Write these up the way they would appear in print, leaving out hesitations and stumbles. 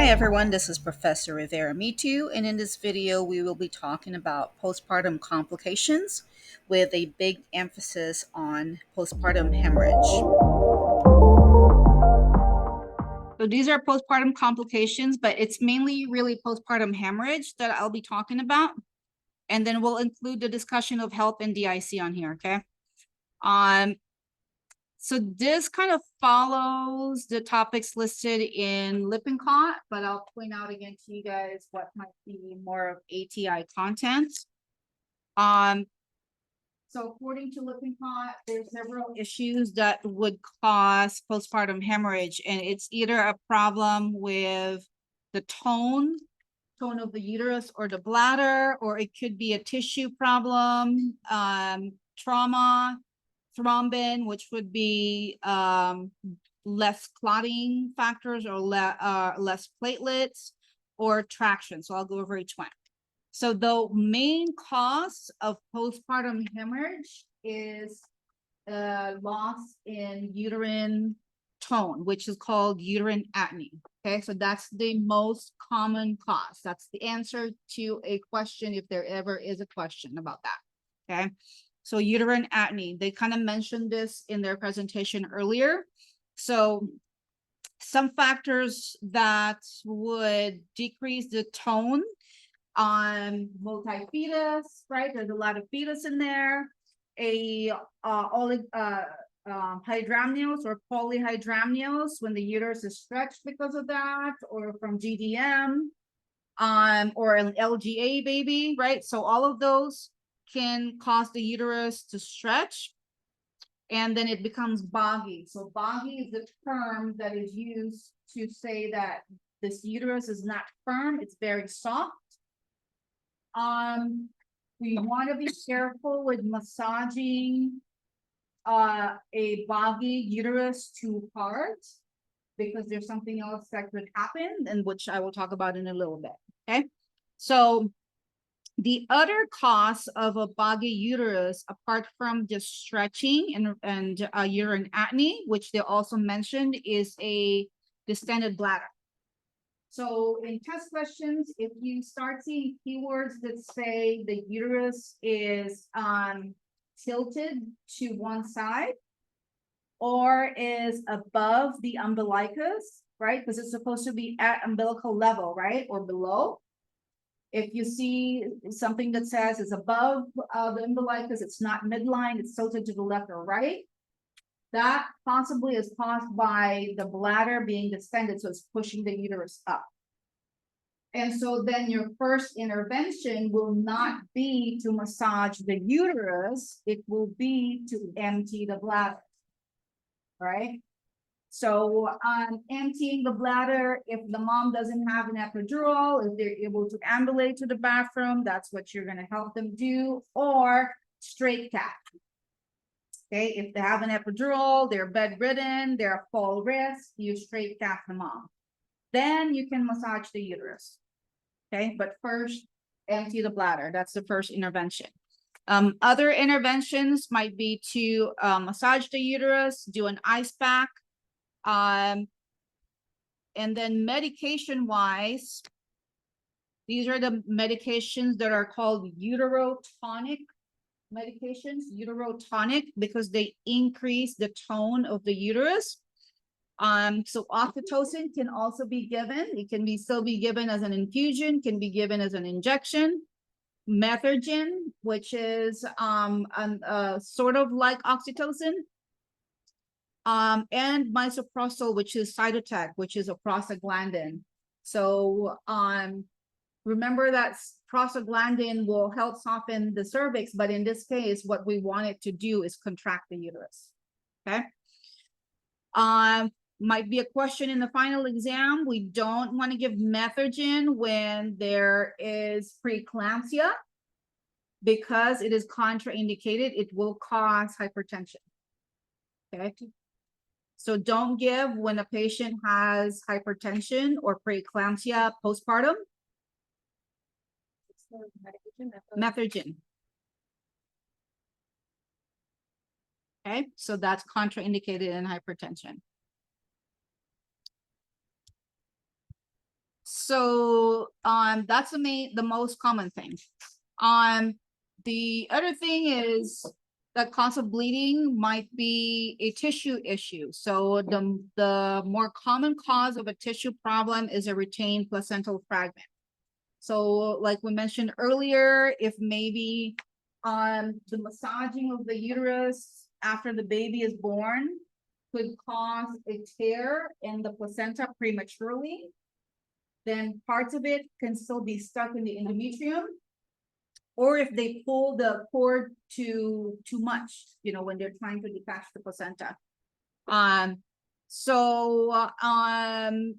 Hi everyone, this is Professor Rivera-Mitu, and in this video we will be talking about postpartum complications with a big emphasis on postpartum hemorrhage. So these are postpartum complications, but it's mainly really postpartum hemorrhage that I'll be talking about. And then we'll include the discussion of health and DIC on here, okay? So this kind of follows the topics listed in Lippincott, but I'll point out again to you guys what might be more of ATI content. So according to Lippincott, there's several issues that would cause postpartum hemorrhage, and it's either a problem with the tone of the uterus or the bladder, or it could be a tissue problem, trauma, thrombin, which would be less clotting factors or less platelets, or traction. So I'll go over each one. So the main cause of postpartum hemorrhage is loss in uterine tone, which is called uterine atony. Okay, so that's the most common cause. That's the answer to a question if there ever is a question about that. Okay, so uterine atony, they kind of mentioned this in their presentation earlier. So some factors that would decrease the tone on multi-fetus, right? There's a lot of fetus in there. Hydramnios or polyhydramnios when the uterus is stretched because of that, or from GDM, or an LGA baby, right? So all of those can cause the uterus to stretch, and then it becomes boggy. So boggy is the term that is used to say that this uterus is not firm, it's very soft. We want to be careful with massaging a boggy uterus too hard, because there's something else that could happen, and which I will talk about in a little bit. Okay, so the other cause of a boggy uterus, apart from just stretching and uterine atony, which they also mentioned, is a distended bladder. So in test questions, if you start seeing keywords that say the uterus is tilted to one side or is above the umbilicus, right? Because it's supposed to be at umbilical level, right? Or below. If you see something that says it's above the umbilicus, it's not midline, it's tilted to the left or right, that possibly is caused by the bladder being distended, so it's pushing the uterus up. And so then your first intervention will not be to massage the uterus, it will be to empty the bladder, right? So emptying the bladder, if the mom doesn't have an epidural, if they're able to ambulate to the bathroom, that's what you're going to help them do, or straight cath. Okay, if they have an epidural, they're bedridden, they're at full risk, you straight cath the mom. Then you can massage the uterus. Okay, but first empty the bladder. That's the first intervention. Other interventions might be to massage the uterus, do an ice pack. And then medication wise, these are the medications that are called uterotonic medications, uterotonic, because they increase the tone of the uterus. So oxytocin can also be given. It can be still be given as an infusion, can be given as an injection. Methergin, which is sort of like oxytocin. And misoprostol, which is cytotec, which is a prostaglandin. So remember that prostaglandin will help soften the cervix, but in this case, what we want it to do is contract the uterus. Okay. Might be a question in the final exam. We don't want to give Methergin when there is preeclampsia, because it is contraindicated. It will cause hypertension. Okay. So don't give when a patient has hypertension or preeclampsia postpartum. Methergin. Okay, so that's contraindicated in hypertension. So that's the most common thing. The other thing is the cause of bleeding might be a tissue issue. So the more common cause of a tissue problem is a retained placental fragment. So like we mentioned earlier, if maybe the massaging of the uterus after the baby is born could cause a tear in the placenta prematurely, then parts of it can still be stuck in the endometrium. Or if they pull the cord too much, you know, when they're trying to detach the placenta.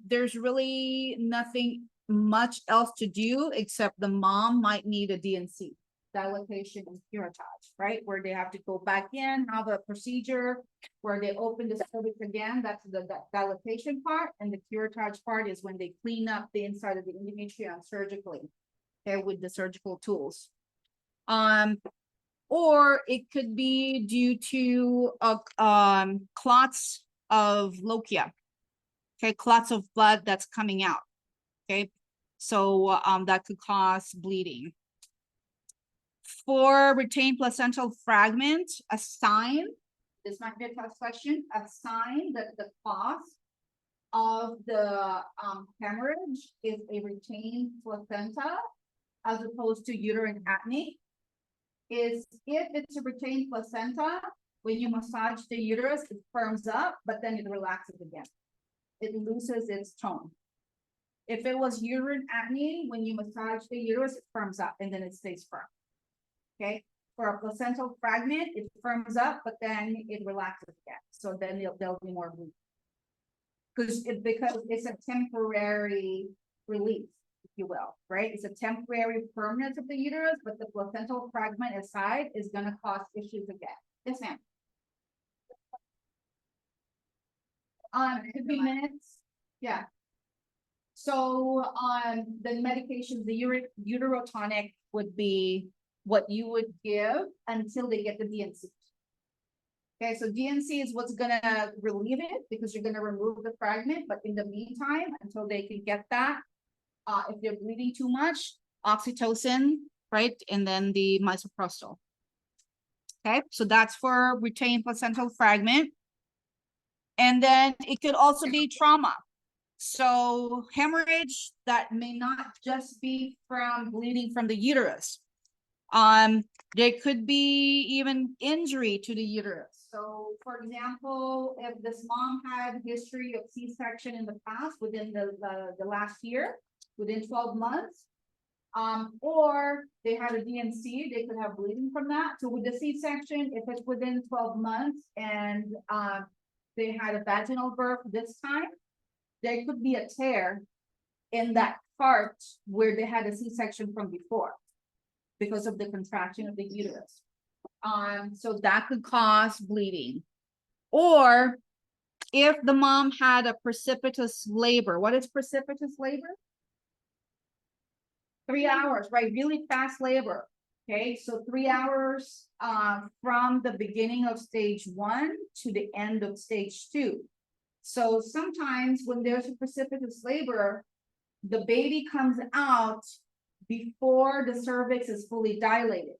There's really nothing much else to do except the mom might need a DNC, dilatation and curettage, right? Where they have to go back in, have a procedure where they open the cervix again. That's the dilatation part, and the curettage part is when they clean up the inside of the endometrium surgically, okay, with the surgical tools. Or it could be due to clots of lochia, okay, clots of blood that's coming out, okay, so that could cause bleeding. For retained placental fragment, a sign, this might be a test question, a sign that the cause of the hemorrhage is a retained placenta as opposed to uterine atony is if it's a retained placenta, when you massage the uterus, it firms up, but then it relaxes again. It loses its tone. If it was uterine atony, when you massage the uterus, it firms up and then it stays firm. Okay. For a placental fragment, it firms up, but then it relaxes again. So then there'll be more bleeding. Because it's a temporary relief, if you will, right? It's a temporary permanence of the uterus, but the placental fragment aside is going to cause issues again. Yes, ma'am. It could be minutes. Yeah. So the medications, the uterotonic would be what you would give until they get the DNC. Okay, so DNC is what's gonna relieve it because you're gonna remove the fragment, but in the meantime, until they can get that, if they're bleeding too much, oxytocin, right? And then the misoprostol. Okay, so that's for retained placental fragment. And then it could also be trauma. So hemorrhage that may not just be from bleeding from the uterus. There could be even injury to the uterus. So for example, if this mom had history of C-section in the past within the last year, within 12 months, or they had a DNC, they could have bleeding from that. So with the C-section, if it's within 12 months and they had a vaginal birth this time, there could be a tear in that part where they had a C-section from before because of the contraction of the uterus. So that could cause bleeding. Or if the mom had a precipitous labor. What is precipitous labor? 3 hours, right? Really fast labor. Okay, so 3 hours from the beginning of stage 1 to the end of stage 2. So sometimes when there's a precipitous labor, the baby comes out before the cervix is fully dilated.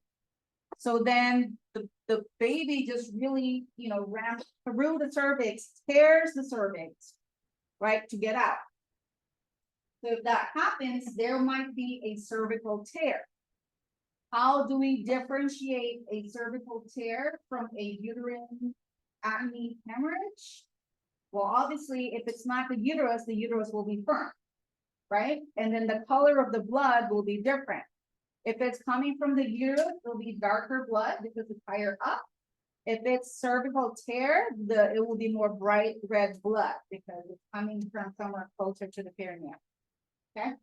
So then the baby just really, you know, ramps through the cervix, tears the cervix, right, to get out. So if that happens, there might be a cervical tear. How do we differentiate a cervical tear from a uterine atony hemorrhage? Well, obviously, if it's not the uterus will be firm, right? And then the color of the blood will be different. If it's coming from the uterus, it'll be darker blood because it's higher up. If it's cervical tear, it will be more bright red blood because it's coming from somewhere closer to the perineum. Okay.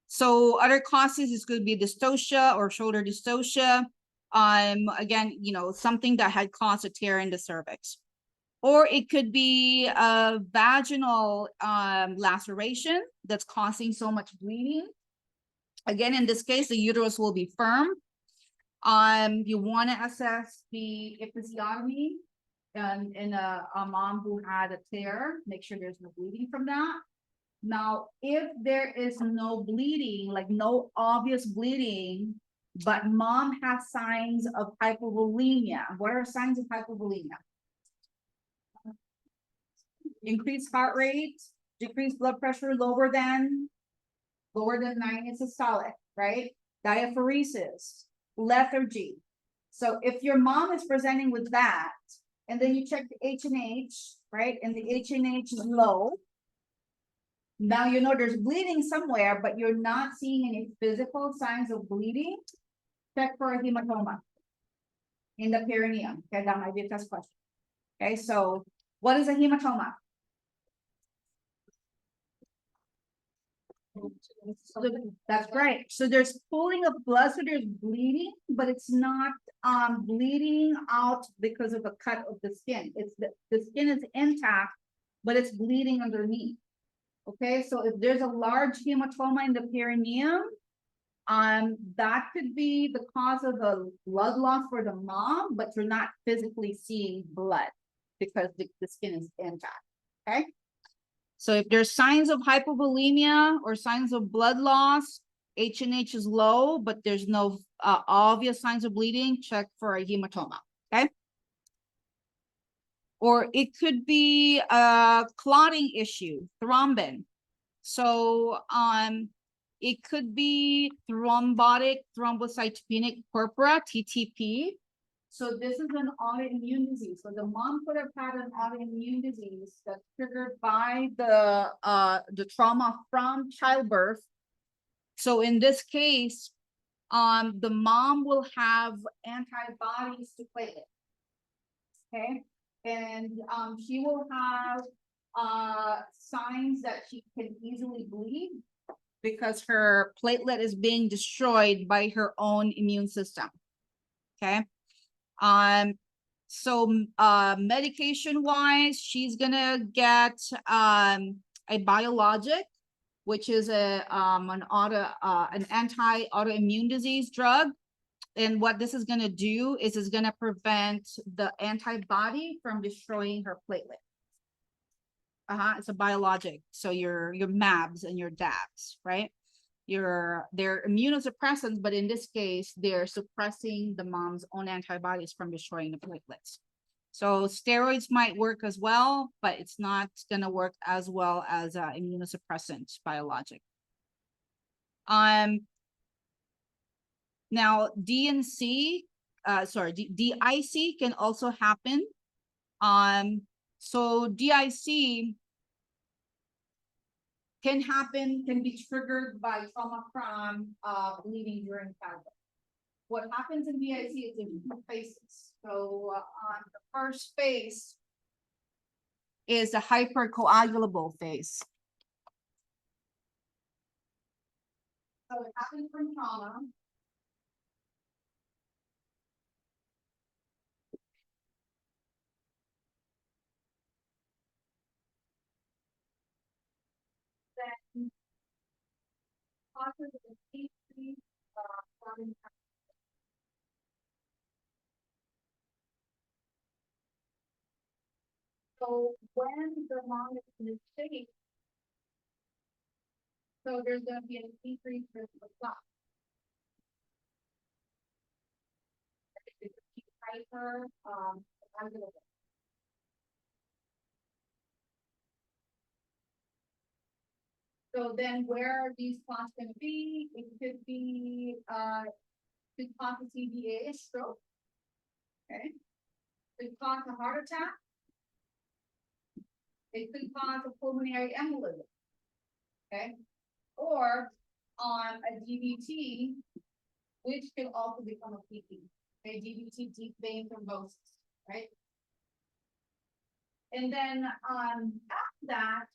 So other causes is going to be dystocia or shoulder dystocia. Again, you know, something that had caused a tear in the cervix. Or it could be a vaginal laceration that's causing so much bleeding. Again, in this case, the uterus will be firm. You want to assess the episiotomy and in a mom who had a tear, make sure there's no bleeding from that. Now, if there is no bleeding, like no obvious bleeding, but mom has signs of hypovolemia. What are signs of hypovolemia? Increased heart rate, decreased blood pressure lower than 9 systolic, right? Diaphoresis, lethargy. So if your mom is presenting with that, and then you check the H&H, right? And the H&H is low. Now you know there's bleeding somewhere, but you're not seeing any physical signs of bleeding. Check for a hematoma in the perineum. Okay, that might be a test question. Okay, so what is a hematoma? So that's right. So there's pooling of blood, so there's bleeding, but it's not bleeding out because of a cut of the skin. It's the skin is intact, but it's bleeding underneath. Okay, so if there's a large hematoma in the perineum, that could be the cause of the blood loss for the mom, but you're not physically seeing blood because the skin is intact. Okay. So if there's signs of hypovolemia or signs of blood loss, H&H is low, but there's no obvious signs of bleeding, check for a hematoma. Okay. Or it could be a clotting issue, thrombin. So it could be thrombotic thrombocytopenic purpura, TTP. So this is an autoimmune disease. So the mom could have had an autoimmune disease that's triggered by the trauma from childbirth. So in this case, the mom will have antibodies to platelets. Okay, and she will have signs that she can easily bleed because her platelet is being destroyed by her own immune system. Okay. So medication wise, she's gonna get a biologic, which is an anti-autoimmune disease drug. And what this is gonna do is it's gonna prevent the antibody from destroying her platelet. It's a biologic. So your MABs and your DABs, right? They're immunosuppressants, but in this case, they're suppressing the mom's own antibodies from destroying the platelets. So steroids might work as well, but it's not going to work as well as immunosuppressant biologic. Now DIC can also happen. So DIC can be triggered by trauma from bleeding during childbirth. What happens in DIC is in two phases. So on the first phase is the hypercoagulable phase. So it happens from trauma. Then causes a decrease so when the mom is in this state, so there's going to be a decrease in the clot. Hyper So then where are these clots going to be? It could be could cause a CVA, stroke. Okay. Could cause a heart attack. It could cause a pulmonary embolism. Okay. Or on a DVT, which could also become a PP. Okay, DVT, deep vein thrombosis, right? And then after that,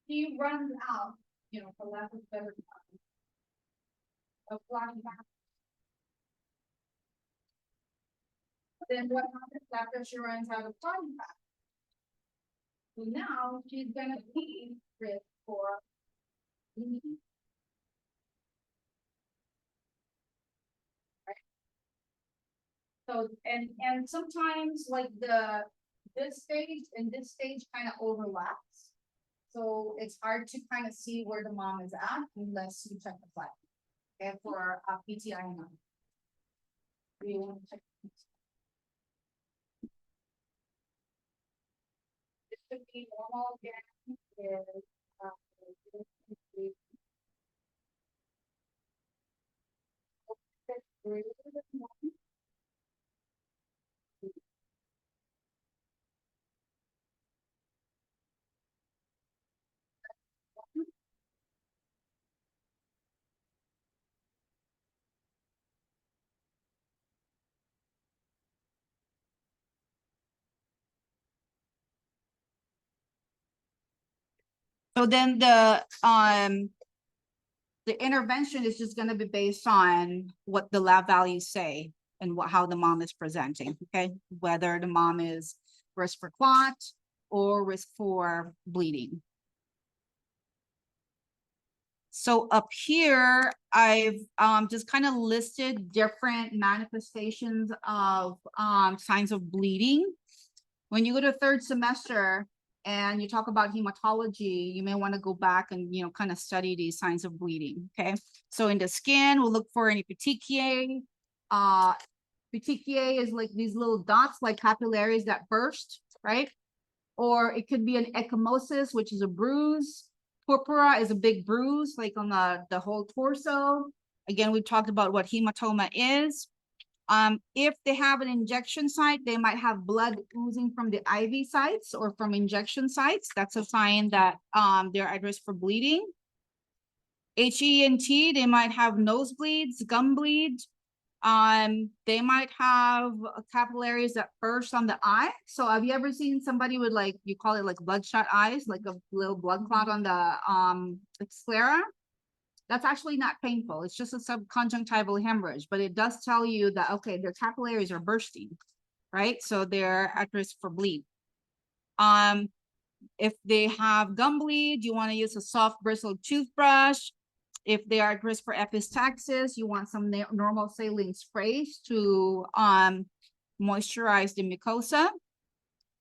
he runs out, for lack of better term, of clotting back. Then what happens after she runs out of clotting back? So now she's gonna be risk for bleeding. So, and sometimes like this stage and this stage kind of overlaps. So it's hard to kind of see where the mom is at unless you check the flag. Okay, for PTI now. Do you want to check? This should be normal again. Is, uh, So then the intervention is just going to be based on what the lab values say and how the mom is presenting, okay? Whether the mom is risk for clot or risk for bleeding. So up here, I've just kind of listed different manifestations of signs of bleeding. When you go to third semester and you talk about hematology, you may want to go back and, kind of study these signs of bleeding, okay? So in the skin, we'll look for any petechiae. Petechiae is like these little dots, like capillaries that burst, right? Or it could be an ecchymosis, which is a bruise. Purpura is a big bruise, like on the whole torso. Again, we talked about what hematoma is. If they have an injection site, they might have blood oozing from the IV sites or from injection sites. That's a sign that they're at risk for bleeding. HENT, they might have nosebleeds, gum bleed. They might have capillaries that burst on the eye. So have you ever seen somebody with, like, you call it like bloodshot eyes, like a little blood clot on the sclera? That's actually not painful. It's just a subconjunctival hemorrhage, but it does tell you that, okay, their capillaries are bursting, right? So they're at risk for bleed. If they have gum bleed, you want to use a soft bristled toothbrush. If they are at risk for epistaxis, you want some normal saline sprays to moisturize the mucosa.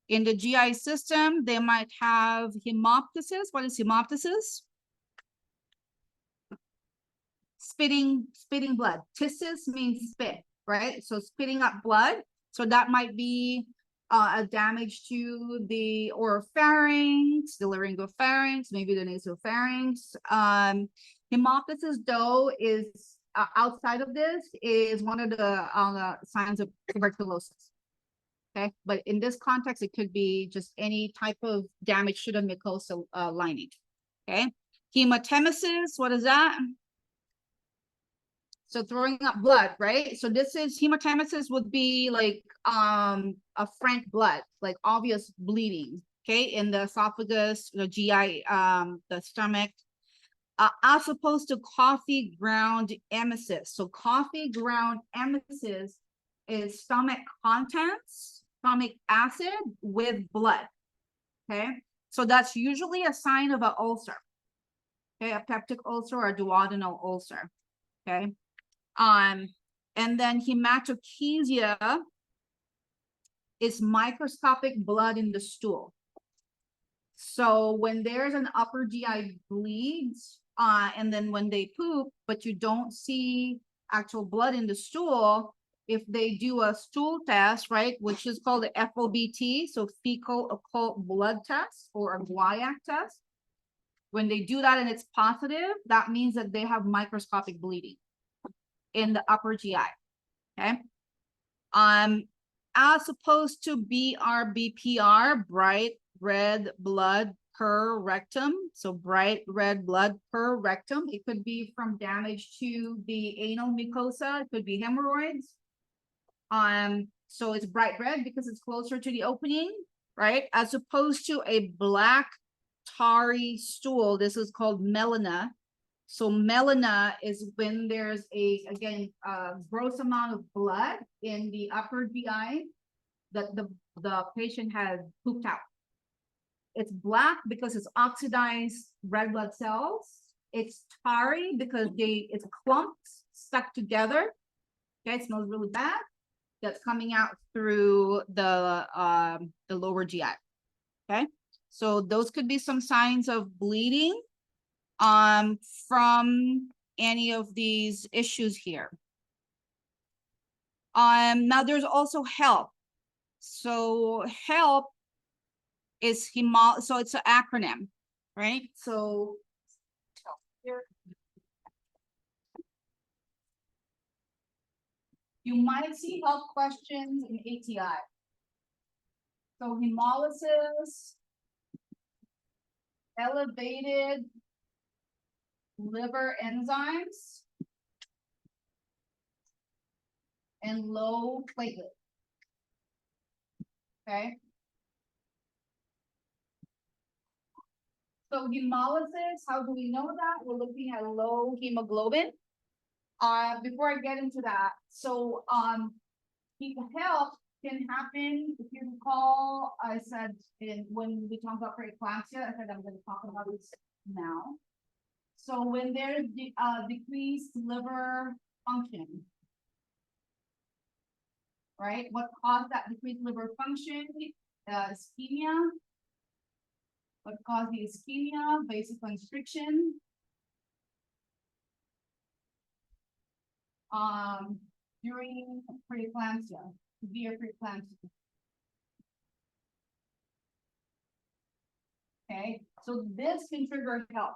In the GI system, they might have hemoptysis. What is hemoptysis? Spitting blood. Ptysis means spit, right? So spitting up blood. So that might be a damage to the oropharynx, the laryngopharynx, maybe the nasopharynx. Hemoptysis, though, is outside of this, is one of the signs of tuberculosis. Okay, but in this context, it could be just any type of damage to the mucosa lining. Okay, hematemesis, what is that? So throwing up blood, right? So this is hematemesis would be like a frank blood, like obvious bleeding, okay, in the esophagus, the GI, the stomach, as opposed to coffee ground emesis. So coffee ground emesis is stomach contents, stomach acid with blood, okay? So that's usually a sign of an ulcer, okay, a peptic ulcer or a duodenal ulcer, okay? And then hematochezia is microscopic blood in the stool. So when there's an upper GI bleeds, and then when they poop, but you don't see actual blood in the stool, if they do a stool test, right, which is called the FOBT, so fecal occult blood test or a guaiac test, when they do that and it's positive, that means that they have microscopic bleeding in the upper GI, okay? As opposed to BRBPR, bright red blood per rectum. So bright red blood per rectum. It could be from damage to the anal mucosa. It could be hemorrhoids. So it's bright red because it's closer to the opening, right? As opposed to a black tarry stool. This is called melena. So melena is when there's again, gross amount of blood in the upper GI that the patient has pooped out. It's black because it's oxidized red blood cells. It's tarry because it's clumps stuck together. Okay, it smells really bad. that's coming out through the lower GI. Okay, so those could be some signs of bleeding from any of these issues here. Now there's also HELP. So HELP is so it's an acronym, right? So here you might see HELP questions in ATI. So hemolysis, elevated liver enzymes, and low platelet. Okay. So hemolysis, how do we know that? We're looking at low hemoglobin. Before I get into that, so HELP can happen. If you recall, I said when we talked about preeclampsia, I said I'm going to talk about this now. So when there's decreased liver function, right? What caused that decreased liver function? Ischemia. What caused the ischemia? Vasoconstriction. During preeclampsia, severe preeclampsia. Okay, so this can trigger HELP.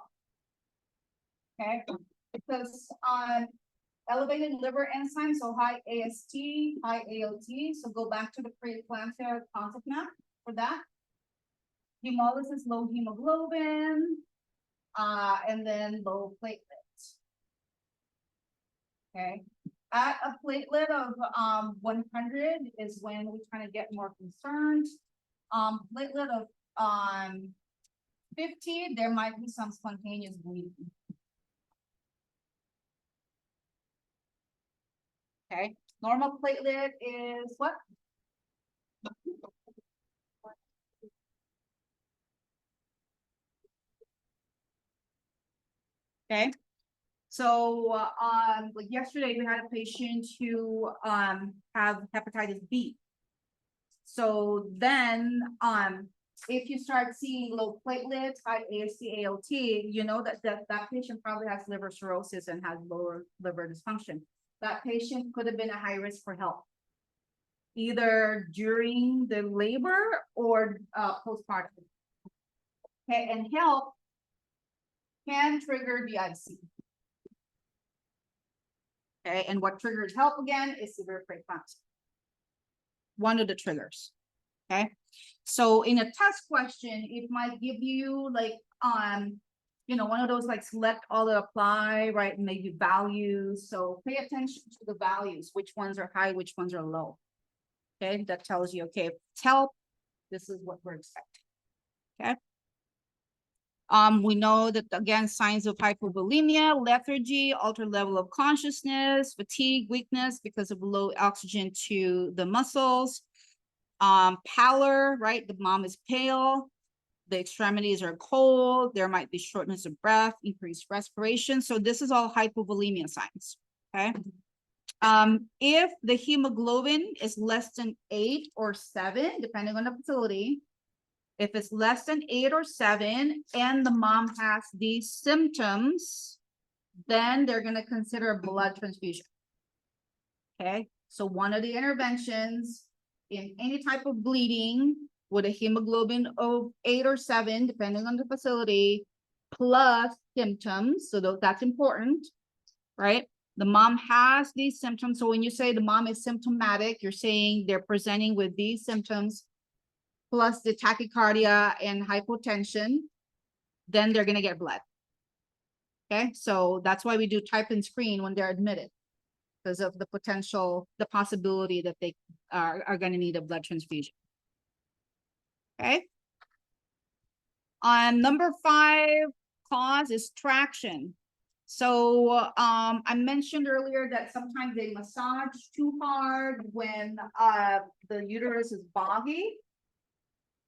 Okay, because elevated liver enzymes, so high AST, high ALT. So go back to the preeclampsia concept map for that. Hemolysis, low hemoglobin, and then low platelets. Okay, at a platelet of 100 is when we kind of get more concerned. Platelet of 50, there might be some spontaneous bleeding. Okay, normal platelet is what? Okay, so like yesterday we had a patient who have hepatitis B. So then if you start seeing low platelets, high AST, ALT, you know that patient probably has liver cirrhosis and has lower liver dysfunction. That patient could have been a high risk for HELP, either during the labor or postpartum. Okay, and HELP can trigger DIC. Okay, and what triggers HELP again is severe preeclampsia. One of the triggers. Okay, so in a test question, it might give you like you know, one of those like select all to apply, right? And maybe values. So pay attention to the values, which ones are high, which ones are low. Okay, that tells you, okay, if it's HELP, this is what we're expecting. Okay. We know that again, signs of hypovolemia, lethargy, altered level of consciousness, fatigue, weakness because of low oxygen to the muscles, pallor, right? The mom is pale, the extremities are cold, there might be shortness of breath, increased respiration. So this is all hypovolemia signs. Okay. If the hemoglobin is less than 8 or 7, depending on the facility, if it's less than 8 or 7 and the mom has these symptoms, then they're going to consider a blood transfusion. Okay, so one of the interventions in any type of bleeding with a hemoglobin of 8 or 7, depending on the facility, plus symptoms. So that's important, right? The mom has these symptoms. So when you say the mom is symptomatic, you're saying they're presenting with these symptoms plus the tachycardia and hypotension, then they're going to get blood. Okay, so that's why we do type and screen when they're admitted, because of the potential, the possibility that they are going to need a blood transfusion. Okay. Number 5 cause is traction. So I mentioned earlier that sometimes they massage too hard when the uterus is boggy.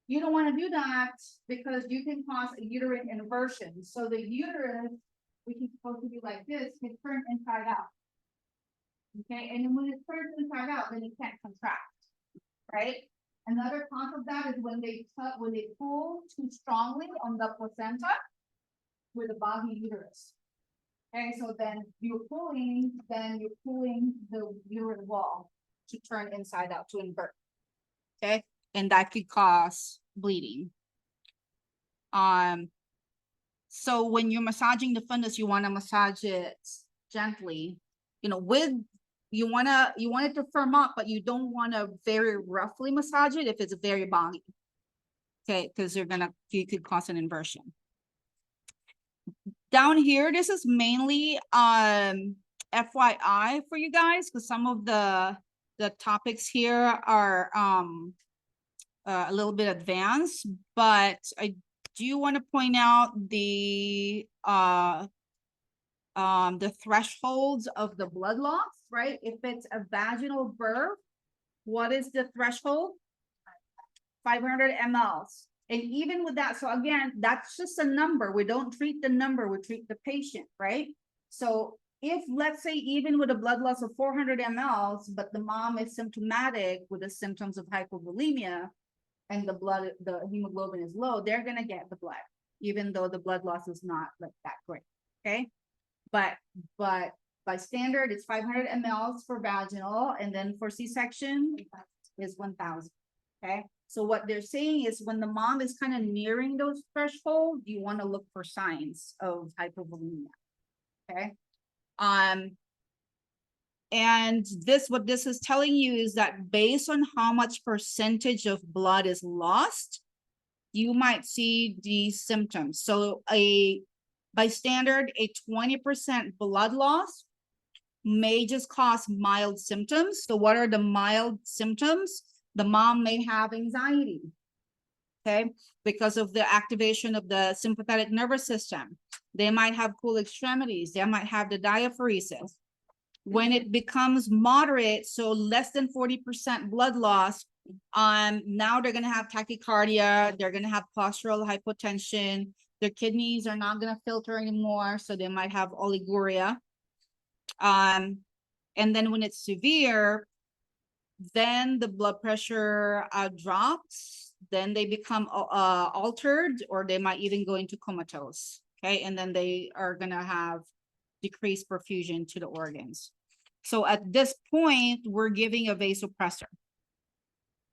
You don't want to do that because you can cause a uterine inversion. So the uterus, which is supposed to be like this, can turn inside out. Okay, and then when it turns inside out, then it can't contract, right? Another cause of that is when they pull too strongly on the placenta with a boggy uterus. Okay, so then you're pulling the uterine wall to turn inside out, to invert. Okay, and that could cause bleeding. So when you're massaging the fundus, you want to massage it gently, you know, you want it to firm up, but you don't want to very roughly massage it if it's very boggy. Okay, because you could cause an inversion. Down here, this is mainly FYI for you guys, because some of the topics here are a little bit advanced, but I do want to point out the thresholds of the blood loss, right? If it's a vaginal birth, what is the threshold? 500 mLs. And even with that, so again, that's just a number. We don't treat the number, we treat the patient, right? So if, let's say, even with a blood loss of 400 mLs, but the mom is symptomatic with the symptoms of hypovolemia, and the hemoglobin is low, they're gonna get the blood, even though the blood loss is not like that great, okay? But by standard, it's 500 mLs for vaginal, and then for C-section is 1,000, okay? So what they're saying is when the mom is kind of nearing those thresholds, you want to look for signs of hypovolemia, okay? And what this is telling you is that based on how much percentage of blood is lost, you might see these symptoms. So by standard, a 20% blood loss may just cause mild symptoms. So what are the mild symptoms? The mom may have anxiety, okay, because of the activation of the sympathetic nervous system. They might have cool extremities. They might have the diaphoresis. When it becomes moderate, so less than 40% blood loss, now they're gonna have tachycardia, they're gonna have postural hypotension, their kidneys are not gonna filter anymore, so they might have oliguria. And then when it's severe, then the blood pressure drops, then they become altered, or they might even go into comatose, okay? And then they are gonna have decreased perfusion to the organs. So at this point, we're giving a vasopressor.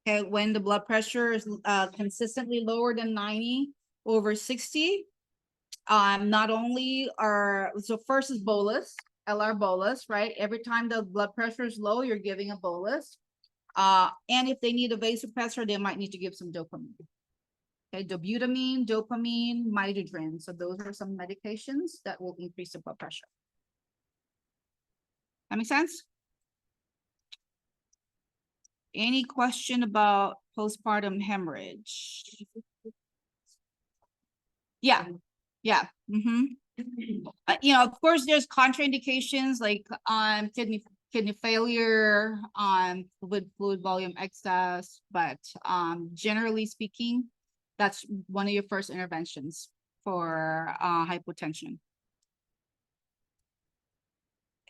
Okay, when the blood pressure is consistently lower than 90/60, not only so first is bolus, LR bolus, right? Every time the blood pressure is low, you're giving a bolus. And if they need a vasopressor, they might need to give some dopamine. Okay, dobutamine, dopamine, midodrine. So those are some medications that will increase the blood pressure. That make sense? Any question about postpartum hemorrhage? Yeah, yeah. You know, of course, there's contraindications like kidney failure, with fluid volume excess, but generally speaking, that's one of your first interventions for hypotension.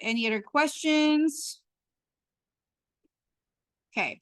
Any other questions? Okay.